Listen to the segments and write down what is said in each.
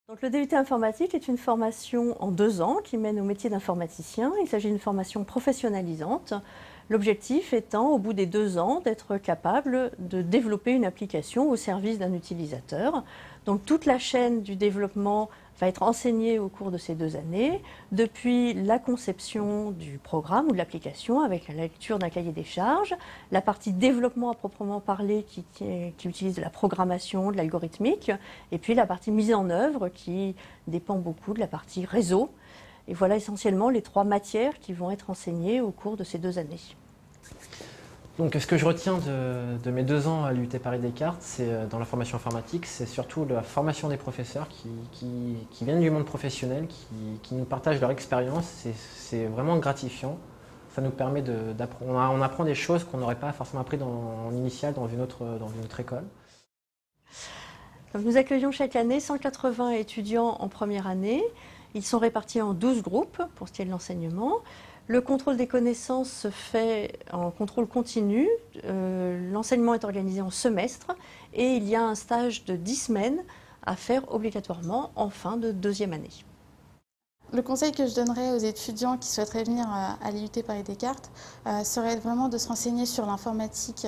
Donc, le DUT informatique est une formation en 2 ans qui mène au métier d'informaticien. Il s'agit d'une formation professionnalisante. L'objectif étant, au bout des 2 ans, d'être capable de développer une application au service d'un utilisateur. Donc toute la chaîne du développement va être enseignée au cours de ces 2 années, depuis la conception du programme ou de l'application avec la lecture d'un cahier des charges, la partie développement à proprement parler qui utilise de la programmation, de l'algorithmique, et puis la partie mise en œuvre qui dépend beaucoup de la partie réseau. Et voilà essentiellement les 3 matières qui vont être enseignées au cours de ces 2 années. Donc ce que je retiens de mes 2 ans à l'UT Paris-Descartes, c'est dans la formation informatique, c'est surtout la formation des professeurs qui viennent du monde professionnel, qui nous partagent leur expérience. C'est vraiment gratifiant. Ça nous permet d'apprendre. On apprend des choses qu'on n'aurait pas forcément appris en initial dans une autre école. Donc nous accueillons chaque année 180 étudiants en première année. Ils sont répartis en 12 groupes pour ce qui est de l'enseignement. Le contrôle des connaissances se fait en contrôle continu. L'enseignement est organisé en semestre et il y a un stage de 10 semaines à faire obligatoirement en fin de 2e année. Le conseil que je donnerais aux étudiants qui souhaiteraient venir à l'IUT Paris-Descartes serait vraiment de se renseigner sur l'informatique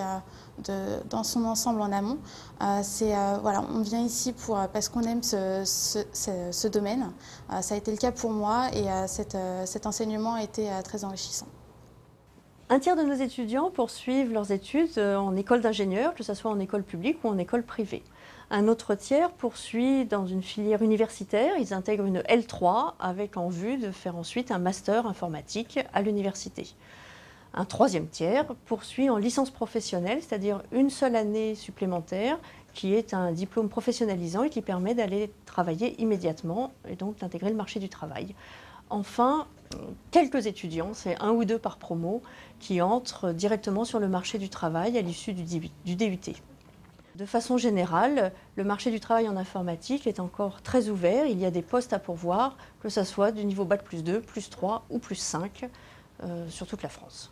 dans son ensemble en amont. Voilà, on vient ici parce qu'on aime ce domaine. Ça a été le cas pour moi et cet enseignement a été très enrichissant. Un tiers de nos étudiants poursuivent leurs études en école d'ingénieur, que ce soit en école publique ou en école privée. Un autre tiers poursuit dans une filière universitaire. Ils intègrent une L3 avec en vue de faire ensuite un master informatique à l'université. Un 3e tiers poursuit en licence professionnelle, c'est-à-dire une seule année supplémentaire qui est un diplôme professionnalisant et qui permet d'aller travailler immédiatement et donc d'intégrer le marché du travail. Enfin, quelques étudiants, c'est 1 ou 2 par promo, qui entrent directement sur le marché du travail à l'issue du DUT. De façon générale, le marché du travail en informatique est encore très ouvert. Il y a des postes à pourvoir, que ce soit du niveau Bac+2, +3 ou +5 sur toute la France.